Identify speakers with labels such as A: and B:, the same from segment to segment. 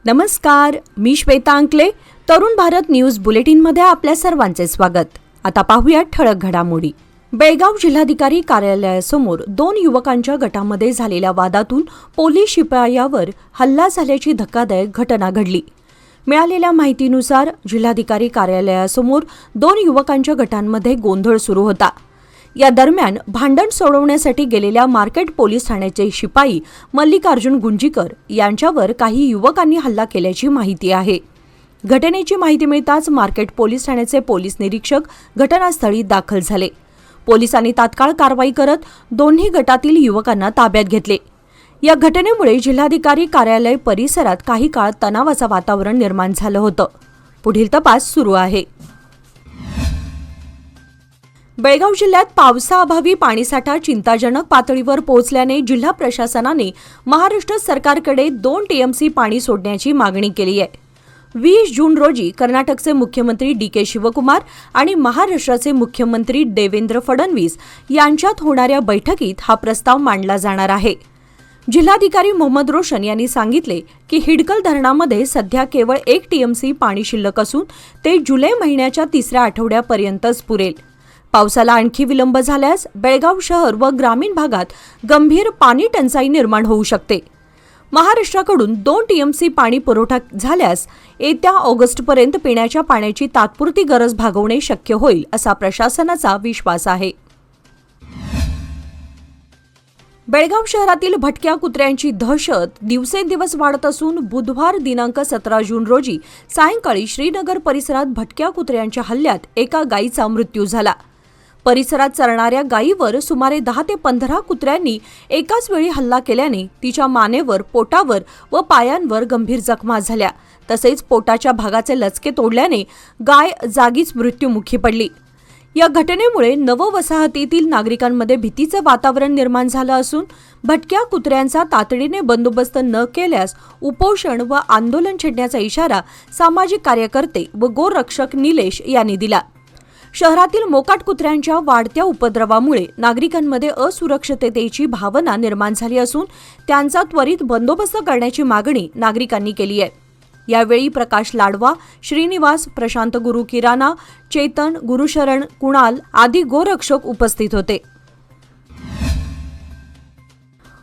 A: नमस्कार, मी श्वेता अंकले. तरुण भारत न्यूज बुलेटिनमध्ये आपल्या सर्वांचे स्वागत. आता पाहूया ठळक घडामोडी. बेळगाव जिल्हाधिकारी कार्यालयासमोर 2 युवकांच्या गटामध्ये झालेल्या वादातून पोलीस शिपायावर हल्ला झाल्याची धक्कादायक घटना घडली. मिळालेल्या माहितीनुसार जिल्हाधिकारी कार्यालयासमोर 2 युवकांच्या गटांमध्ये गोंधळ सुरू होता. या दरम्यान भांडण सोडवण्यासाठी गेलेल्या मार्केट पोलीस ठाण्याचे शिपाई मल्लिकार्जुन गुंजीकर यांच्यावर काही युवकांनी हल्ला केल्याची माहिती आहे. घटनेची माहिती मिळताच मार्केट पोलीस ठाण्याचे पोलीस निरीक्षक घटनास्थळी दाखल झाले. पोलिसांनी तात्काळ कारवाई करत दोन्ही गटातील युवकांना ताब्यात घेतले. या घटनेमुळे जिल्हाधिकारी कार्यालय परिसरात काही काळ तणावाचं वातावरण निर्माण झालं होतं. पुढील तपास सुरू आहे. बेळगाव जिल्ह्यात पावसाअभावी पाणीसाठा चिंताजनक पातळीवर पोहोचल्याने जिल्हा प्रशासनाने महाराष्ट्र सरकारकडे 2 टीएमसी पाणी सोडण्याची मागणी केली आहे. 20 जून रोजी कर्नाटकचे मुख्यमंत्री डी.के. शिवकुमार आणि महाराष्ट्राचे मुख्यमंत्री देवेंद्र फडणवीस यांच्यात होणाऱ्या बैठकीत हा प्रस्ताव मांडला जाणार आहे. जिल्हाधिकारी मोहम्मद रोशन यांनी सांगितले की हिडकल धरणामध्ये सध्या केवळ 1 टीएमसी पाणी शिल्लक असून ते जुलै महिन्याच्या 3ऱ्या आठवड्यापर्यंतच पुरेल. पावसाला आणखी विलंब झाल्यास बेळगाव शहर व ग्रामीण भागात गंभीर पाणी टंचाई निर्माण होऊ शकते. महाराष्ट्राकडून 2 टीएमसी पाणी पुरवठा झाल्यास येत्या ऑगस्टपर्यंत पिण्याच्या पाण्याची तात्पुरती गरज भागवणे शक्य होईल असा प्रशासनाचा विश्वास आहे. बेळगाव शहरातील भटक्या कुत्र्यांची दहशत दिवसेंदिवस वाढत असून बुधवार दिनांक 17 जून रोजी सायंकाळी श्रीनगर परिसरात भटक्या कुत्र्यांच्या हल्ल्यात एका गायीचा मृत्यू झाला. परिसरात चरणाऱ्या गायीवर सुमारे 10 ते 15 कुत्र्यांनी एकाच वेळी हल्ला केल्याने तिच्या मानेवर, पोटावर व पायांवर गंभीर जखमा झाल्या. तसेच पोटाच्या भागाचे लचके तोडल्याने गाय जागीच मृत्युमुखी पडली. या घटनेमुळे नववसाहतीतील नागरिकांमध्ये भीतीचं वातावरण निर्माण झालं असून भटक्या कुत्र्यांचा तातडीने बंदोबस्त न केल्यास उपोषण व आंदोलन छेडण्याचा इशारा सामाजिक कार्यकर्ते व गोरक्षक निलेश यांनी दिला. शहरातील मोकाट कुत्र्यांच्या वाढत्या उपद्रवामुळे नागरिकांमध्ये असुरक्षिततेची भावना निर्माण झाली असून त्यांचा त्वरित बंदोबस्त करण्याची मागणी नागरिकांनी केली आहे. यावेळी प्रकाश लाडवा, श्रीनिवास, प्रशांत गुरु किराणा, चेतन, गुरुशरण, कुणाल आदी गोरक्षक उपस्थित होते.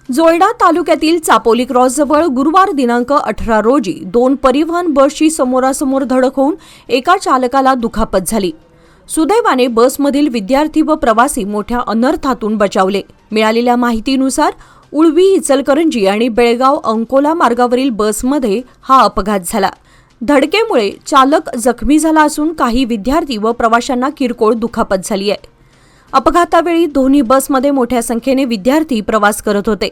A: जोयडा तालुक्यातील चापोली क्रॉसजवळ गुरुवार दिनांक 18 रोजी 2 परिवहन बसची समोरासमोर धडक होऊन एका चालकाला दुखापत झाली. सुदैवाने बसमधील विद्यार्थी व प्रवासी मोठ्या अनर्थातून बचावले. मिळालेल्या माहितीनुसार उळवी, इचलकरंजी आणि बेळगाव अंकोला मार्गावरील बसमध्ये हा अपघात झाला. धडकेमुळे चालक जखमी झाला असून काही विद्यार्थी व प्रवाशांना किरकोळ दुखापत झाली आहे. अपघातावेळी दोन्ही बसमध्ये मोठ्या संख्येने विद्यार्थी प्रवास करत होते.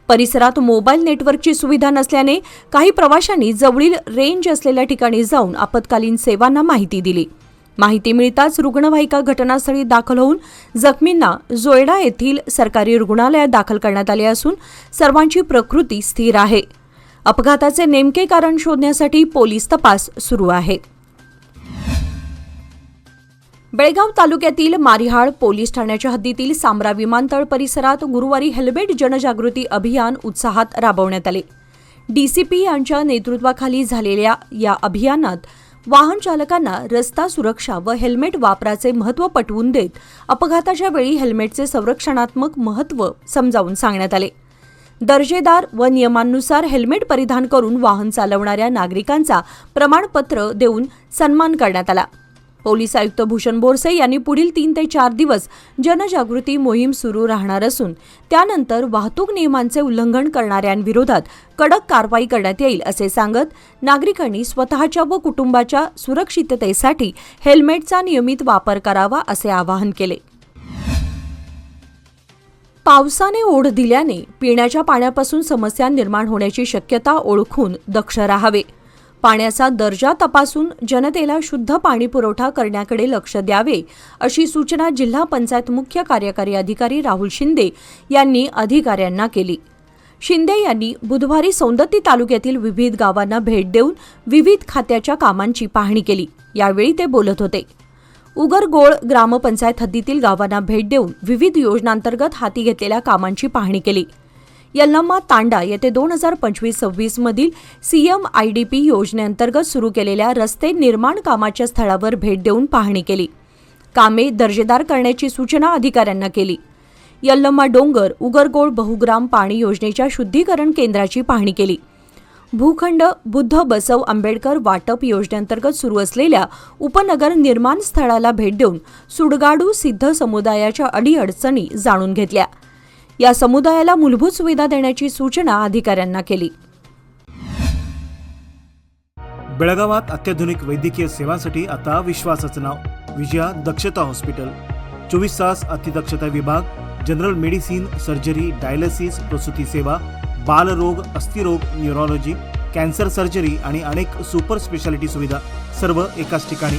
A: परिसरात मोबाईल नेटवर्कची सुविधा नसल्याने काही प्रवाशांनी जवळील रेंज असलेल्या ठिकाणी जाऊन आपत्कालीन सेवांना माहिती दिली. माहिती मिळताच रुग्णवाहिका घटनास्थळी दाखल होऊन जखमींना जोयडा येथील सरकारी रुग्णालयात दाखल करण्यात आले असून सर्वांची प्रकृती स्थिर आहे. अपघाताचे नेमके कारण शोधण्यासाठी पोलीस तपास सुरू आहे. बेळगाव तालुक्यातील मारिहाळ पोलीस ठाण्याच्या हद्दीतील सांब्रा विमानतळ परिसरात गुरुवारी हेल्मेट जनजागृती अभियान उत्साहात राबवण्यात आले. डीसीपी यांच्या नेतृत्वाखाली झालेल्या या अभियानात वाहन चालकांना रस्ता सुरक्षा व हेल्मेट वापराचे महत्त्व पटवून देत अपघाताच्या वेळी हेल्मेटचे संरक्षणात्मक महत्त्व समजावून सांगण्यात आले. दर्जेदार व नियमांनुसार हेल्मेट परिधान करून वाहन चालवणाऱ्या नागरिकांचा प्रमाणपत्र देऊन सन्मान करण्यात आला. पोलीस आयुक्त भूषण बोरसे यांनी पुढील 3 ते 4 दिवस जनजागृती मोहीम सुरू राहणार असून त्यानंतर वाहतूक नियमांचे उल्लंघन करणाऱ्यांविरोधात कडक कारवाई करण्यात येईल असे सांगत नागरिकांनी स्वतःच्या व कुटुंबाच्या सुरक्षिततेसाठी हेल्मेटचा नियमित वापर करावा असे आवाहन केले. पावसाने ओढ दिल्याने पिण्याच्या पाण्यापासून समस्या निर्माण होण्याची शक्यता ओळखून दक्ष राहावे. पाण्याचा दर्जा तपासून जनतेला शुद्ध पाणी पुरवठा करण्याकडे लक्ष द्यावे अशी सूचना जिल्हा पंचायत मुख्य कार्यकारी अधिकारी राहुल शिंदे यांनी अधिकाऱ्यांना केली. शिंदे यांनी बुधवारी सौंदत्ती तालुक्यातील विविध गावांना भेट देऊन विविध खात्याच्या कामांची पाहणी केली. यावेळी ते बोलत होते. उगरगोळ ग्रामपंचायत हद्दीतील गावांना भेट देऊन विविध योजनांतर्गत हाती घेतलेल्या कामांची पाहणी केली. यल्लम्मा तांडा येथे 2025-26 मधील CMIDP योजनेअंतर्गत सुरू केलेल्या रस्ते निर्माण कामाच्या स्थळावर भेट देऊन पाहणी केली. कामे दर्जेदार करण्याची सूचना अधिकाऱ्यांना केली. यल्लम्मा डोंगर उगरगोळ बहुग्राम पाणी योजनेच्या शुद्धीकरण केंद्राची पाहणी केली. भूखंड बुद्ध बसव आंबेडकर वाटप योजनेअंतर्गत सुरू असलेल्या उपनगर निर्माण स्थळाला भेट देऊन सुडगाडू सिद्ध समुदायाच्या अडीअडचणी जाणून घेतल्या. या समुदायाला मूलभूत सुविधा देण्याची सूचना अधिकाऱ्यांना केली.
B: बेळगावात अत्याधुनिक वैद्यकीय सेवांसाठी आता विश्वासाचं नाव विजया दक्षता हॉस्पिटल. 24 तास अतिदक्षता विभाग, जनरल मेडिसिन, सर्जरी, डायलिसिस, प्रसूती सेवा, बालरोग, अस्थिरोग, न्यूरोलॉजी, कॅन्सर सर्जरी आणि अनेक सुपर स्पेशालिटी सुविधा सर्व एकाच ठिकाणी.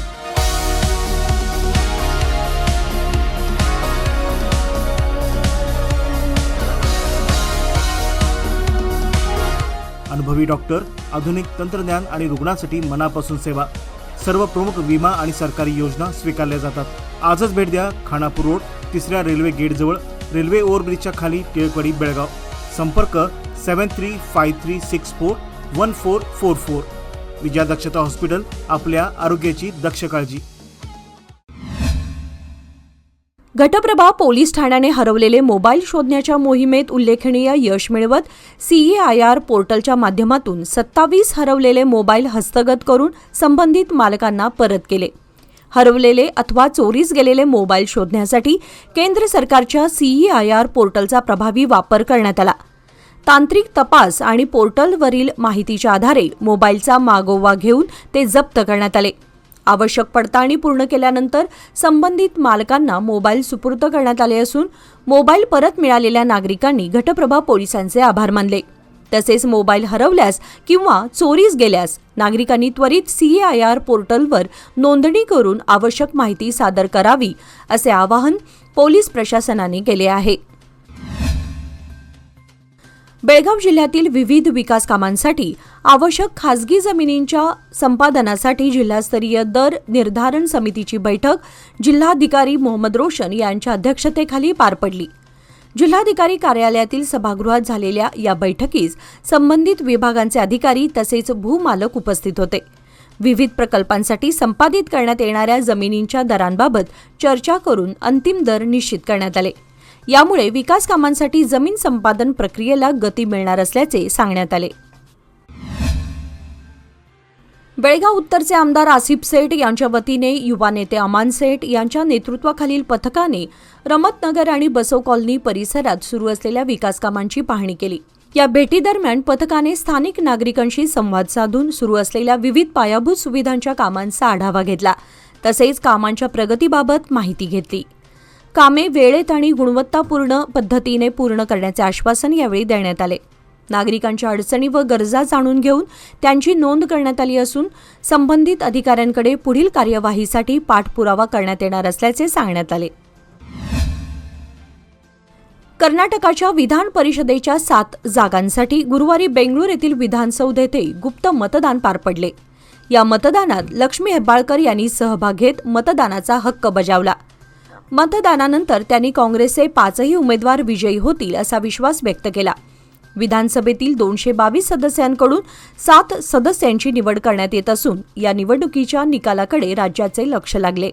B: अनुभवी डॉक्टर, आधुनिक तंत्रज्ञान आणि रुग्णांसाठी मनापासून सेवा. सर्व प्रमुख विमा आणि सरकारी योजना स्वीकारल्या जातात. आजच भेट द्या. खानापूर रोड, 3ऱ्या रेल्वे गेटजवळ, रेल्वे ओव्हरब्रिजच्या खाली, टिळकवाडी, बेळगाव. संपर्क 7353641444. विजया दक्षता हॉस्पिटल, आपल्या आरोग्याची दक्ष काळजी.
A: घटप्रभा पोलीस ठाण्याने हरवलेले मोबाईल शोधण्याच्या मोहिमेत उल्लेखनीय यश मिळवत CEIR पोर्टलच्या माध्यमातून 27 हरवलेले मोबाईल हस्तगत करून संबंधित मालकांना परत केले. हरवलेले अथवा चोरीस गेलेले मोबाईल शोधण्यासाठी केंद्र सरकारच्या CEIR पोर्टलचा प्रभावी वापर करण्यात आला. तांत्रिक तपास आणि पोर्टलवरील माहितीच्या आधारे मोबाईलचा मागोवा घेऊन ते जप्त करण्यात आले. आवश्यक पडताळणी पूर्ण केल्यानंतर संबंधित मालकांना मोबाईल सुपूर्द करण्यात आले असून मोबाईल परत मिळालेल्या नागरिकांनी घटप्रभा पोलिसांचे आभार मानले. तसेच मोबाईल हरवल्यास किंवा चोरीस गेल्यास नागरिकांनी त्वरित CEIR पोर्टलवर नोंदणी करून आवश्यक माहिती सादर करावी असे आवाहन पोलीस प्रशासनाने केले आहे. बेळगाव जिल्ह्यातील विविध विकास कामांसाठी आवश्यक खासगी जमिनींच्या संपादनासाठी जिल्हास्तरीय दर निर्धारण समितीची बैठक जिल्हाधिकारी मोहम्मद रोशन यांच्या अध्यक्षतेखाली पार पडली. जिल्हाधिकारी कार्यालयातील सभागृहात झालेल्या या बैठकीस संबंधित विभागांचे अधिकारी तसेच भूमालक उपस्थित होते. विविध प्रकल्पांसाठी संपादित करण्यात येणाऱ्या जमिनींच्या दरांबाबत चर्चा करून अंतिम दर निश्चित करण्यात आले. यामुळे विकास कामांसाठी जमीन संपादन प्रक्रियेला गती मिळणार असल्याचे सांगण्यात आले. बेळगाव उत्तरचे आमदार आसिफ सेठ यांच्या वतीने युवा नेते अमान सेठ यांच्या नेतृत्वाखालील पथकाने रमतनगर आणि बसव कॉलनी परिसरात सुरू असलेल्या विकास कामांची पाहणी केली. या भेटीदरम्यान पथकाने स्थानिक नागरिकांशी संवाद साधून सुरू असलेल्या विविध पायाभूत सुविधांच्या कामांचा आढावा घेतला. तसेच कामांच्या प्रगतीबाबत माहिती घेतली. कामे वेळेत आणि गुणवत्तापूर्ण पद्धतीने पूर्ण करण्याचे आश्वासन यावेळी देण्यात आले. नागरिकांच्या अडचणी व गरजा जाणून घेऊन त्यांची नोंद करण्यात आली असून संबंधित अधिकाऱ्यांकडे पुढील कार्यवाहीसाठी पाठपुरावा करण्यात येणार असल्याचे सांगण्यात आले. कर्नाटकाच्या विधान परिषदेच्या 7 जागांसाठी गुरुवारी बेंगळूर येथील विधानसौध येथे गुप्त मतदान पार पडले. या मतदानात लक्ष्मी हेब्बाळकर यांनी सहभाग घेत मतदानाचा हक्क बजावला. मतदानानंतर त्यांनी काँग्रेसचे 5ही उमेदवार विजयी होतील असा विश्वास व्यक्त केला. विधानसभेतील 222 सदस्यांकडून 7 सदस्यांची निवड करण्यात येत असून या निवडणुकीच्या निकालाकडे राज्याचे लक्ष लागले.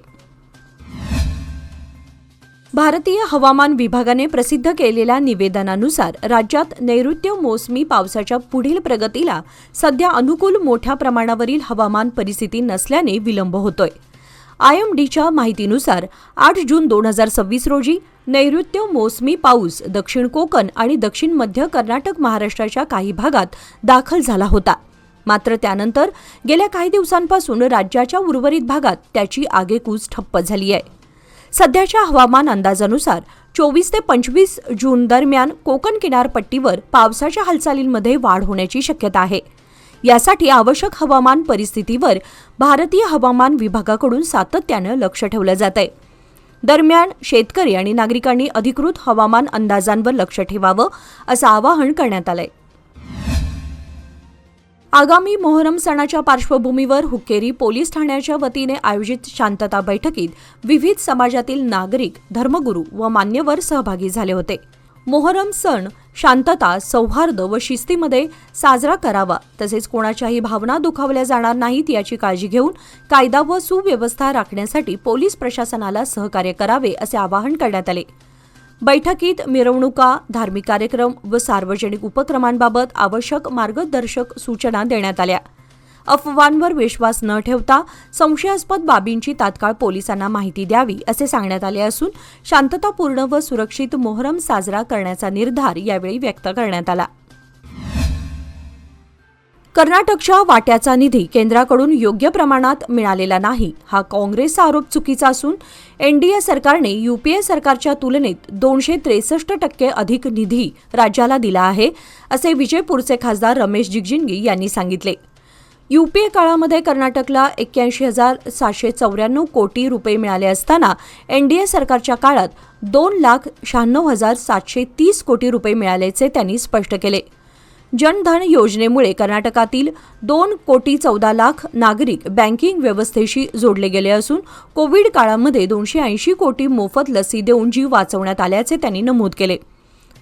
A: भारतीय हवामान विभागाने प्रसिद्ध केलेल्या निवेदनानुसार राज्यात नैऋत्य मोसमी पावसाच्या पुढील प्रगतीला सध्या अनुकूल मोठ्या प्रमाणावरील हवामान परिस्थिती नसल्याने विलंब होतोय. IMDच्या माहितीनुसार 8 जून 2026 रोजी नैऋत्य मोसमी पाऊस दक्षिण कोकण आणि दक्षिण मध्य कर्नाटक महाराष्ट्राच्या काही भागात दाखल झाला होता. मात्र त्यानंतर गेल्या काही दिवसांपासून राज्याच्या उर्वरित भागात त्याची आगेकूच ठप्प झाली आहे. सध्याच्या हवामान अंदाजानुसार 24 ते 25 जून दरम्यान कोकण किनारपट्टीवर पावसाच्या हालचालींमध्ये वाढ होण्याची शक्यता आहे. यासाठी आवश्यक हवामान परिस्थितीवर भारतीय हवामान विभागाकडून सातत्यानं लक्ष ठेवलं जात आहे. दरम्यान शेतकरी आणि नागरिकांनी अधिकृत हवामान अंदाजांवर लक्ष ठेवावं असं आवाहन करण्यात आलंय. आगामी मोहरम सणाच्या पार्श्वभूमीवर हुक्केरी पोलीस ठाण्याच्या वतीने आयोजित शांतता बैठकीत विविध समाजातील नागरिक, धर्मगुरू व मान्यवर सहभागी झाले होते. मोहरम सण शांतता, सौहार्द व शिस्तीमध्ये साजरा करावा, तसेच कोणाच्याही भावना दुखावल्या जाणार नाहीत याची काळजी घेऊन कायदा व सुव्यवस्था राखण्यासाठी पोलीस प्रशासनाला सहकार्य करावे असे आवाहन करण्यात आले. बैठकीत मिरवणुका, धार्मिक कार्यक्रम व सार्वजनिक उपक्रमांबाबत आवश्यक मार्गदर्शक सूचना देण्यात आल्या. अफवांवर विश्वास न ठेवता संशयास्पद बाबींची तात्काळ पोलिसांना माहिती द्यावी असे सांगण्यात आले असून शांततापूर्ण व सुरक्षित मोहरम साजरा करण्याचा निर्धार यावेळी व्यक्त करण्यात आला. कर्नाटकच्या वाट्याचा निधी केंद्राकडून योग्य प्रमाणात मिळालेला नाही हा काँग्रेसचा आरोप चुकीचा असून एनडीए सरकारने यूपीए सरकारच्या तुलनेत 263% अधिक निधी राज्याला दिला आहे, असे विजयपूरचे खासदार रमेश जिगजिणगी यांनी सांगितले. यूपीए काळामध्ये कर्नाटकला 81,794 कोटी रुपये मिळाले असताना एनडीए सरकारच्या काळात 2,96,730 कोटी रुपये मिळाल्याचे त्यांनी स्पष्ट केले. जनधन योजनेमुळे कर्नाटकातील 2,14,00,000 नागरिक बँकिंग व्यवस्थेशी जोडले गेले असून कोविड काळामध्ये 280 कोटी मोफत लसी देऊन जीव वाचवण्यात आल्याचे त्यांनी नमूद केले.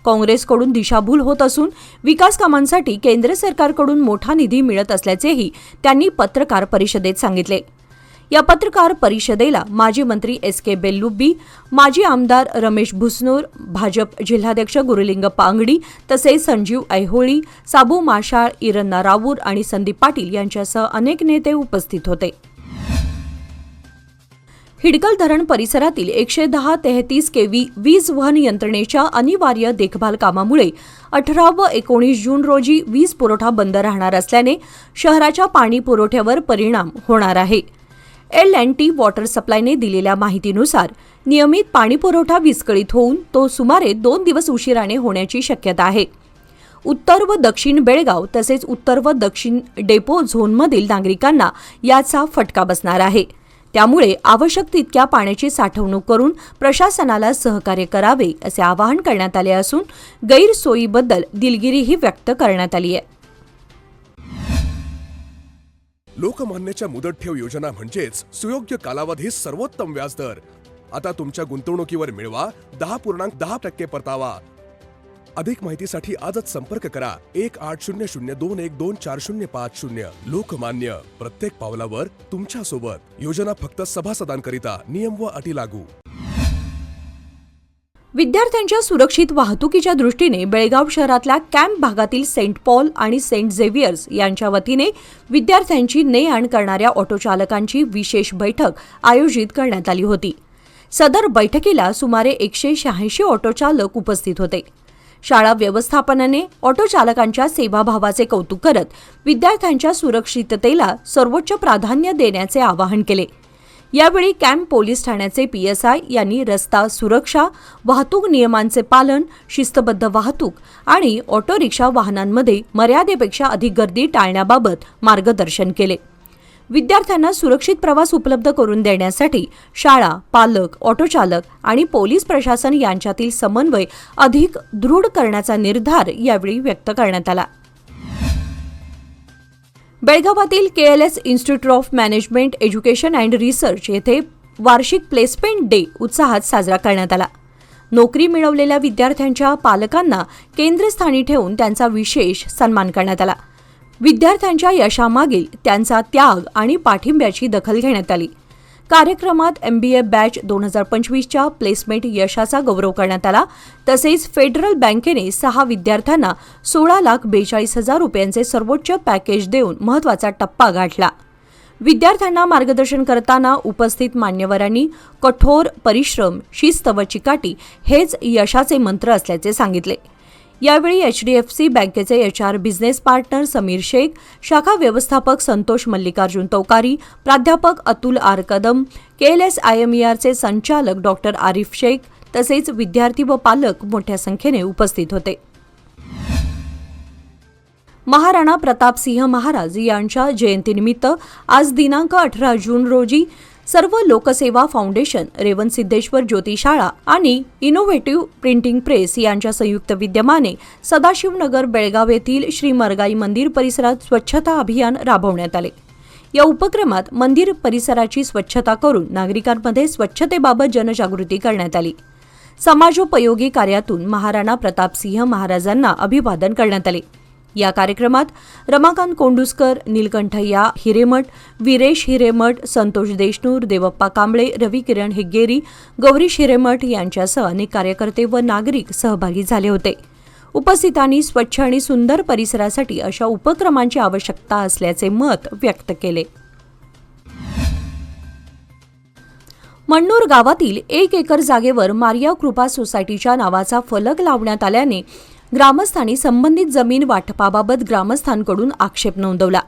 A: काँग्रेसकडून दिशाभूल होत असून विकास कामांसाठी केंद्र सरकारकडून मोठा निधी मिळत असल्याचेही त्यांनी पत्रकार परिषदेत सांगितले. या पत्रकार परिषदेला माजी मंत्री एस.के. बेल्लुब्बी, माजी आमदार रमेश भुसनूर, भाजप जिल्हाध्यक्ष गुरुलिंगप्पा अंगडी तसेच संजीव ऐहोळी, साबू माशाळ, इरन्ना रावूर आणि संदीप पाटील यांच्यासह अनेक नेते उपस्थित होते. हिडकल धरण परिसरातील 110-33 केव्ही वीज वहन यंत्रणेच्या अनिवार्य देखभाल कामामुळे 18 व 19 जून रोजी वीज पुरवठा बंद राहणार असल्याने शहराच्या पाणी पुरवठ्यावर परिणाम होणार आहे. L&T वॉटर सप्लायने दिलेल्या माहितीनुसार नियमित पाणी पुरवठा विस्कळीत होऊन तो सुमारे 2 दिवस उशिराने होण्याची शक्यता आहे. उत्तर व दक्षिण बेळगाव तसेच उत्तर व दक्षिण डेपो झोनमधील नागरिकांना याचा फटका बसणार आहे. त्यामुळे आवश्यक तितक्या पाण्याची साठवणूक करून प्रशासनाला सहकार्य करावे असे आवाहन करण्यात आले असून गैरसोयीबद्दल दिलगिरीही व्यक्त करण्यात आली आहे.
C: लोकमान्यच्या मुदत ठेव योजना म्हणजेच सुयोग्य कालावधीत सर्वोत्तम व्याजदर. आता तुमच्या गुंतवणुकीवर मिळवा 10.10% परतावा. अधिक माहितीसाठी आजच संपर्क करा 1800212405. लोकमान्य, प्रत्येक पावलावर तुमच्या सोबत. योजना फक्त सभासदांकरिता. नियम व अटी लागू.
A: विद्यार्थ्यांच्या सुरक्षित वाहतुकीच्या दृष्टीने बेळगाव शहरातल्या कॅम्प भागातील सेंट पॉल आणि सेंट झेवियर्स यांच्या वतीने विद्यार्थ्यांची ने-आण करणाऱ्या ऑटोचालकांची विशेष बैठक आयोजित करण्यात आली होती. सदर बैठकीला सुमारे 186 ऑटोचालक उपस्थित होते. शाळा व्यवस्थापनाने ऑटोचालकांच्या सेवाभावाचे कौतुक करत विद्यार्थ्यांच्या सुरक्षिततेला सर्वोच्च प्राधान्य देण्याचे आवाहन केले. यावेळी कॅम्प पोलीस ठाण्याचे PSI यांनी रस्ता सुरक्षा, वाहतूक नियमांचे पालन, शिस्तबद्ध वाहतूक आणि ऑटो रिक्षा वाहनांमध्ये मर्यादेपेक्षा अधिक गर्दी टाळण्याबाबत मार्गदर्शन केले. विद्यार्थ्यांना सुरक्षित प्रवास उपलब्ध करून देण्यासाठी शाळा, पालक, ऑटोचालक आणि पोलीस प्रशासन यांच्यातील समन्वय अधिक दृढ करण्याचा निर्धार यावेळी व्यक्त करण्यात आला. बेळगावातील KLS institute of management education and research येथे वार्षिक प्लेसमेंट डे उत्साहात साजरा करण्यात आला. नोकरी मिळवलेल्या विद्यार्थ्यांच्या पालकांना केंद्रस्थानी ठेवून त्यांचा विशेष सन्मान करण्यात आला. विद्यार्थ्यांच्या यशामागील त्यांचा त्याग आणि पाठिंब्याची दखल घेण्यात आली. कार्यक्रमात MBA बॅच 2025च्या प्लेसमेंट यशाचा गौरव करण्यात आला. तसेच फेडरल बँकेने 6 विद्यार्थ्यांना 16,42,000 रुपयांचे सर्वोच्च पॅकेज देऊन महत्त्वाचा टप्पा गाठला. विद्यार्थ्यांना मार्गदर्शन करताना उपस्थित मान्यवरांनी कठोर परिश्रम, शिस्त व चिकाटी हेच यशाचे मंत्र असल्याचे सांगितले. यावेळी HDFC बँकेचे HR business partner Sameer Shaikh, शाखा व्यवस्थापक संतोष मल्लिकार्जुन तौकारी, प्राध्यापक अतुल आर कदम, KLS IMERचे संचालक डॉक्टर आरिफ शेख तसेच विद्यार्थी व पालक मोठ्या संख्येने उपस्थित होते. महाराणा प्रतापसिंह महाराज यांच्या जयंतीनिमित्त आज दिनांक 18 जून रोजी सर्व लोकसेवा फाउंडेशन, रेवणसिद्धेश्वर ज्योती शाळा आणि इनोव्हेटिव्ह प्रिंटिंग प्रेस यांच्या संयुक्त विद्यमाने सदाशिवनगर बेळगाव येथील श्री मरगाई मंदिर परिसरात स्वच्छता अभियान राबवण्यात आले. या उपक्रमात मंदिर परिसराची स्वच्छता करून नागरिकांमध्ये स्वच्छतेबाबत जनजागृती करण्यात आली. समाजोपयोगी कार्यातून महाराणा प्रतापसिंह महाराजांना अभिवादन करण्यात आले। या कार्यक्रमात रमाकांत कोंडुस्कर, नीलकंठय्या हिरेमठ, वीरेश हिरेमठ, संतोष देशनूर, देवप्पा कांबळे, रविकिरण हेग्गेरी, गौरीश हिरेमठ यांच्यासह अनेक कार्यकर्ते व नागरिक सहभागी झाले होते। उपस्थितांनी स्वच्छ आणि सुंदर परिसरासाठी अशा उपक्रमांची आवश्यकता असल्याचे मत व्यक्त केले। मण्णूर गावातील 1 एकर जागेवर मारिया कृपा सोसायटीच्या नावाचा फलक लावण्यात आल्याने ग्रामस्थांनी संबंधित जमीन वाटपाबाबत ग्रामस्थांकडून आक्षेप नोंदवला।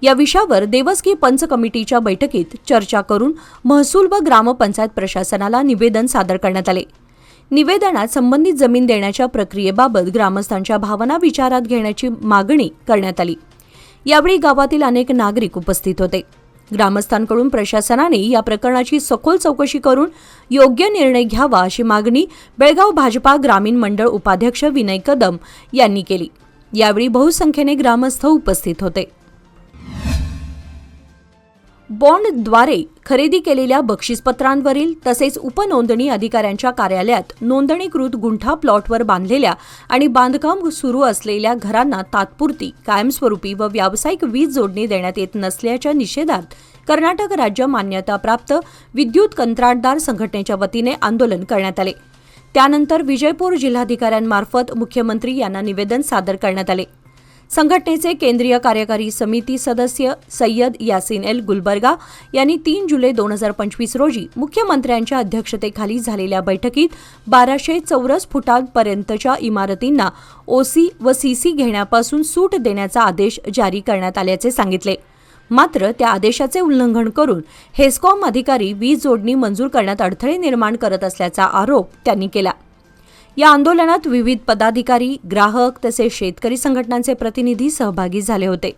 A: या विषयावर देवस्की पंच कमिटीच्या बैठकीत चर्चा करून महसूल व ग्रामपंचायत प्रशासनाला निवेदन सादर करण्यात आले। निवेदनात संबंधित जमीन देण्याच्या प्रक्रियेबाबत ग्रामस्थांच्या भावना विचारात घेण्याची मागणी करण्यात आली। यावेळी गावातील अनेक नागरिक उपस्थित होते। ग्रामस्थांकडून प्रशासनाने या प्रकरणाची सखोल चौकशी करून योग्य निर्णय घ्यावा अशी मागणी बेळगाव भाजपा ग्रामीण मंडळ उपाध्यक्ष विनय कदम यांनी केली। यावेळी बहुसंख्येने ग्रामस्थ उपस्थित होते। बॉन्डद्वारे खरेदी केलेल्या बक्षीसपत्रांवरील तसेच उपनोंदणी अधिकाऱ्यांच्या कार्यालयात नोंदणीकृत गुंठा प्लॉटवर बांधलेल्या आणि बांधकाम सुरू असलेल्या घरांना तात्पुरती, कायमस्वरूपी व व्यावसायिक वीज जोडणी देण्यात येत नसल्याच्या निषेधात कर्नाटक राज्य मान्यताप्राप्त विद्युत कंत्राटदार संघटनेच्या वतीने आंदोलन करण्यात आले। त्यानंतर विजयपूर जिल्हाधिकाऱ्यांमार्फत मुख्यमंत्री यांना निवेदन सादर करण्यात आले। संघटनेचे केंद्रीय कार्यकारी समिती सदस्य सय्यद यासिन एल गुलबर्गा यांनी 3 जुलै 2025 रोजी मुख्यमंत्र्यांच्या अध्यक्षतेखाली झालेल्या बैठकीत 1200 चौरस फुटांपर्यंतच्या इमारतींना ओसी व सीसी घेण्यापासून सूट देण्याचा आदेश जारी करण्यात आल्याचे सांगितले। मात्र त्या आदेशाचे उल्लंघन करून हेस्कॉम अधिकारी वीज जोडणी मंजूर करण्यात अडथळे निर्माण करत असल्याचा आरोप त्यांनी केला। या आंदोलनात विविध पदाधिकारी, ग्राहक तसेच शेतकरी संघटनांचे प्रतिनिधी सहभागी झाले होते।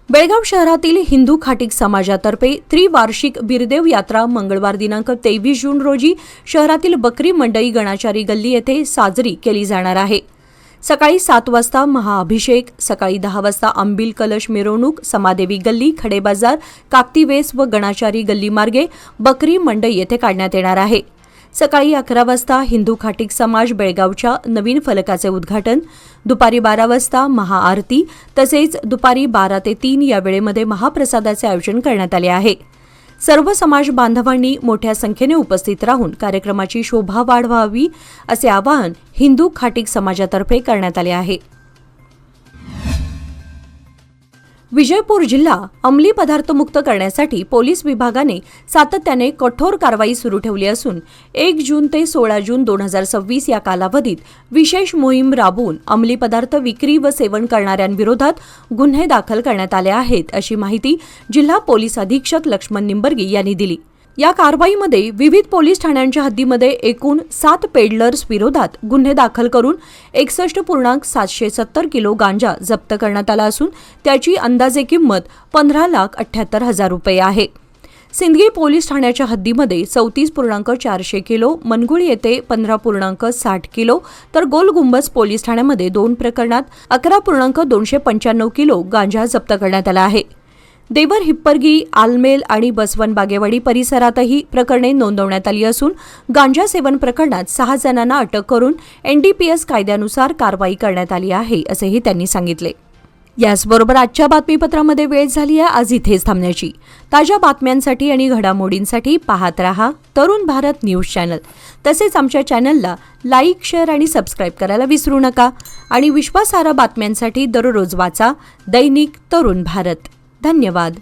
A: बेळगाव शहरातील हिंदू खाटीक समाजातर्फे त्रिवार्षिक बिरदेव यात्रा मंगळवार दिनांक 23 जून रोजी शहरातील बकरी मंडई गणाचारी गल्ली येथे साजरी केली जाणार आहे। सकाळी 7 वाजता महाअभिषेक, सकाळी 10 वाजता अंबिल कलश मिरवणूक समादेवी गल्ली, खडे बाजार, काकतीवेस व गणाचारी गल्ली मार्गे बकरी मंडई येथे काढण्यात येणार आहे। सकाळी 11 वाजता हिंदू खाटीक समाज बेळगावच्या नवीन फलकाचे उद्घाटन, दुपारी 12 वाजता महाआरती तसेच दुपारी 12 ते 3 या वेळेमध्ये महाप्रसादाचे आयोजन करण्यात आले आहे। सर्व समाज बांधवांनी मोठ्या संख्येने उपस्थित राहून कार्यक्रमाची शोभा वाढवावी असे आवाहन हिंदू खाटीक समाजातर्फे करण्यात आले आहे। विजयपूर जिल्हा अंमली पदार्थ मुक्त करण्यासाठी पोलीस विभागाने सातत्याने कठोर कारवाई सुरू ठेवली असून 1 जून ते 16 जून 2026 या कालावधीत विशेष मोहीम राबवून अंमली पदार्थ विक्री व सेवन करणाऱ्यांविरोधात गुन्हे दाखल करण्यात आले आहेत अशी माहिती जिल्हा पोलीस अधीक्षक लक्ष्मण निंबर्गी यांनी दिली। या कारवाईमध्ये विविध पोलीस ठाण्यांच्या हद्दीमध्ये एकूण 7 पेडलर्स विरोधात गुन्हे दाखल करून 61.770 किलो गांजा जप्त करण्यात आला असून त्याची अंदाजे किंमत 15,78,000 रुपये आहे। सिंदगी पोलीस ठाण्याच्या हद्दीमध्ये 34.400 किलो, मनगुळ येथे 15.60 किलो तर गोल गुंबज पोलीस ठाण्यामध्ये 2 प्रकरणात 11.295 किलो गांजा जप्त करण्यात आला आहे। देवर हिप्परगी, आलमेल आणि बसवन बागेवाडी परिसरातही प्रकरणे नोंदवण्यात आली असून गांजा सेवन प्रकरणात 6 जणांना अटक करून NDPS कायद्यानुसार कारवाई करण्यात आली आहे असेही त्यांनी सांगितले। याचबरोबर आजच्या बातमीपत्रामध्ये वेळ झाली आहे आज इथेच थांबण्याची। ताज्या बातम्यांसाठी आणि घडामोडींसाठी पाहत रहा तरुण भारत न्यूज चॅनल। तसेच आमच्या चॅनलला लाईक, शेअर आणि सबस्क्राईब करायला विसरू नका आणि विश्वासार्ह बातम्यांसाठी दररोज वाचा दैनिक तरुण भारत। धन्यवाद।